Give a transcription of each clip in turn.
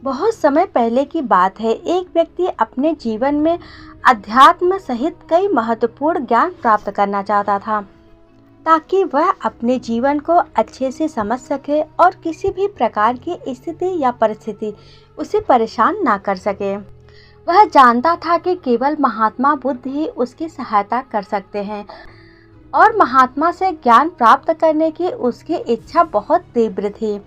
बहुत समय पहले की बात है। एक व्यक्ति अपने जीवन में अध्यात्म सहित कई महत्वपूर्ण ज्ञान प्राप्त करना चाहता था, ताकि वह अपने जीवन को अच्छे से समझ सके और किसी भी प्रकार की स्थिति या परिस्थिति उसे परेशान ना कर सके। वह जानता था कि केवल महात्मा बुद्ध ही उसकी सहायता कर सकते हैं और महात्मा से ज्ञान प्राप्त करने की उसकी इच्छा बहुत तीव्र थी।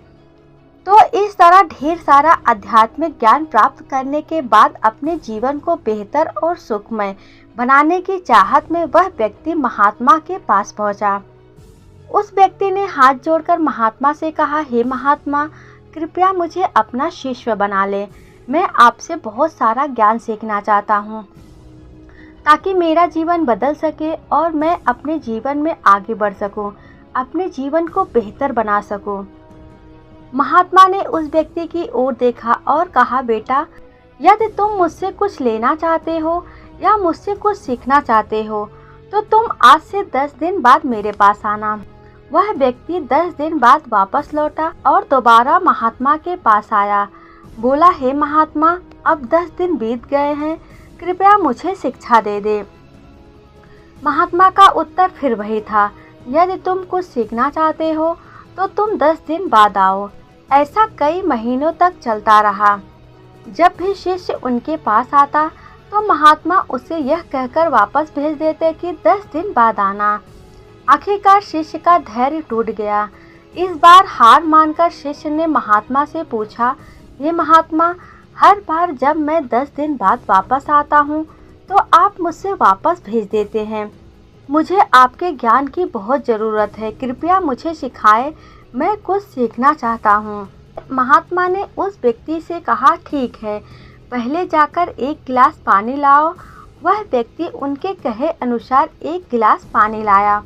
तो इस तरह ढेर सारा आध्यात्मिक ज्ञान प्राप्त करने के बाद अपने जीवन को बेहतर और सुखमय बनाने की चाहत में वह व्यक्ति महात्मा के पास पहुंचा। उस व्यक्ति ने हाथ जोड़कर महात्मा से कहा, हे महात्मा, कृपया मुझे अपना शिष्य बना ले। मैं आपसे बहुत सारा ज्ञान सीखना चाहता हूँ, ताकि मेरा जीवन बदल सके और मैं अपने जीवन में आगे बढ़ सकूं, अपने जीवन को बेहतर बना सकूं। महात्मा ने उस व्यक्ति की ओर देखा और कहा, बेटा, यदि तुम मुझसे कुछ लेना चाहते हो या मुझसे कुछ सीखना चाहते हो तो तुम आज से 10 दिन बाद मेरे पास आना। वह व्यक्ति 10 दिन बाद वापस लौटा और दोबारा महात्मा के पास आया। बोला, हे महात्मा, अब 10 दिन बीत गए हैं, कृपया मुझे शिक्षा दे दे। महात्मा का उत्तर फिर वही था, यदि तुम कुछ सीखना चाहते हो तो तुम 10 दिन बाद आओ। ऐसा कई महीनों तक चलता रहा। जब भी शिष्य उनके पास आता तो महात्मा उसे यह कहकर वापस भेज देते कि 10 दिन बाद आना। आखिरकार शिष्य का धैर्य टूट गया। इस बार हार मानकर शिष्य ने महात्मा से पूछा, हे महात्मा, हर बार जब मैं 10 दिन बाद वापस आता हूँ तो आप मुझसे वापस भेज देते हैं। मुझे आपके ज्ञान की बहुत ज़रूरत है, कृपया मुझे सिखाएं, मैं कुछ सीखना चाहता हूँ। महात्मा ने उस व्यक्ति से कहा, ठीक है, पहले जाकर 1 गिलास पानी लाओ। वह व्यक्ति उनके कहे अनुसार 1 गिलास पानी लाया।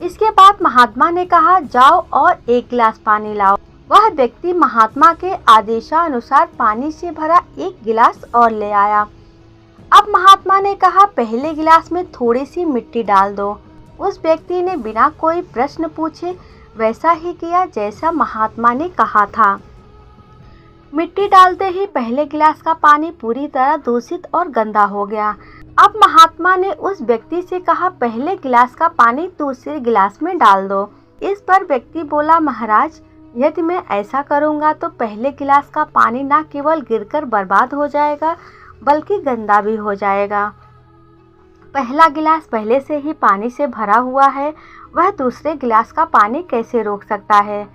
इसके बाद महात्मा ने कहा, जाओ और 1 गिलास पानी लाओ। वह व्यक्ति महात्मा के आदेशानुसार पानी से भरा 1 गिलास और ले आया। अब महात्मा ने कहा, पहले गिलास में थोड़ी सी मिट्टी डाल दो। उस व्यक्ति ने बिना कोई प्रश्न पूछे वैसा ही किया जैसा महात्मा ने कहा था। मिट्टी डालते ही पहले गिलास का पानी पूरी तरह दूषित और गंदा हो गया। अब महात्मा ने उस व्यक्ति से कहा, पहले गिलास का पानी दूसरे गिलास में डाल दो। इस पर व्यक्ति बोला, महाराज, यदि मैं ऐसा करूँगा तो पहले गिलास का पानी न केवल गिरकर बर्बाद हो जाएगा बल्कि गंदा भी हो जाएगा। पहला गिलास पहले से ही पानी से भरा हुआ है, वह दूसरे गिलास का पानी कैसे रोक सकता है।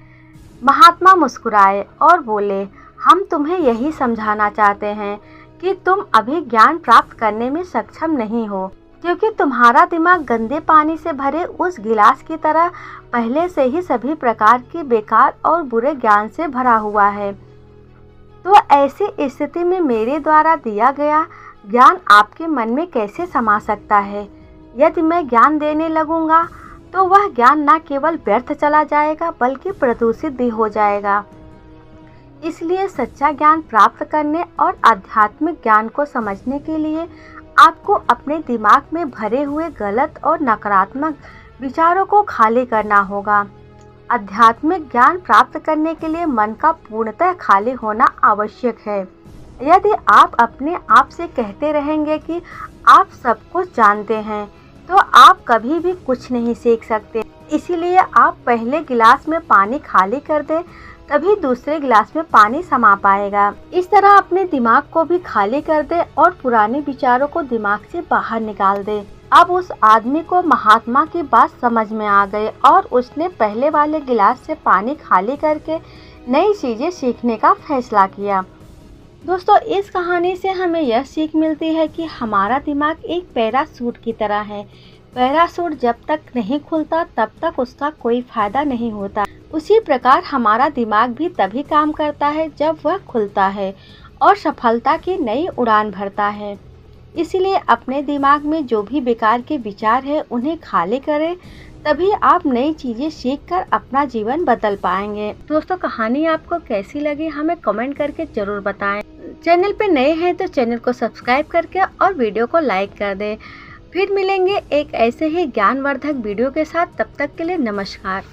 महात्मा मुस्कुराए और बोले, हम तुम्हें यही समझाना चाहते हैं कि तुम अभी ज्ञान प्राप्त करने में सक्षम नहीं हो, क्योंकि तुम्हारा दिमाग गंदे पानी से भरे उस गिलास की तरह पहले से ही सभी प्रकार के बेकार और बुरे ज्ञान से भरा हुआ है। तो ऐसी स्थिति में मेरे द्वारा दिया गया ज्ञान आपके मन में कैसे समा सकता है। यदि मैं ज्ञान देने लगूंगा तो वह ज्ञान न केवल व्यर्थ चला जाएगा बल्कि प्रदूषित भी हो जाएगा। इसलिए सच्चा ज्ञान प्राप्त करने और आध्यात्मिक ज्ञान को समझने के लिए आपको अपने दिमाग में भरे हुए गलत और नकारात्मक विचारों को खाली करना होगा। आध्यात्मिक ज्ञान प्राप्त करने के लिए मन का पूर्णतः खाली होना आवश्यक है। यदि आप अपने आप से कहते रहेंगे कि आप सब कुछ जानते हैं तो आप कभी भी कुछ नहीं सीख सकते। इसीलिए आप पहले गिलास में पानी खाली कर दें, तभी दूसरे गिलास में पानी समा पाएगा। इस तरह अपने दिमाग को भी खाली कर दे और पुराने विचारों को दिमाग से बाहर निकाल दे। अब उस आदमी को महात्मा की बात समझ में आ गई और उसने पहले वाले गिलास से पानी खाली करके नई चीजें सीखने का फैसला किया। दोस्तों, इस कहानी से हमें यह सीख मिलती है कि हमारा दिमाग एक पैराशूट की तरह है। पैराशूट जब तक नहीं खुलता तब तक उसका कोई फायदा नहीं होता। उसी प्रकार हमारा दिमाग भी तभी काम करता है जब वह खुलता है और सफलता की नई उड़ान भरता है। इसलिए अपने दिमाग में जो भी बेकार के विचार है उन्हें खाली करें, तभी आप नई चीज़ें सीखकर अपना जीवन बदल पाएंगे। दोस्तों, कहानी आपको कैसी लगी हमें कमेंट करके ज़रूर बताएं। चैनल पे नए हैं तो चैनल को सब्सक्राइब करके और वीडियो को लाइक कर दें। फिर मिलेंगे एक ऐसे ही ज्ञानवर्धक वीडियो के साथ। तब तक के लिए नमस्कार।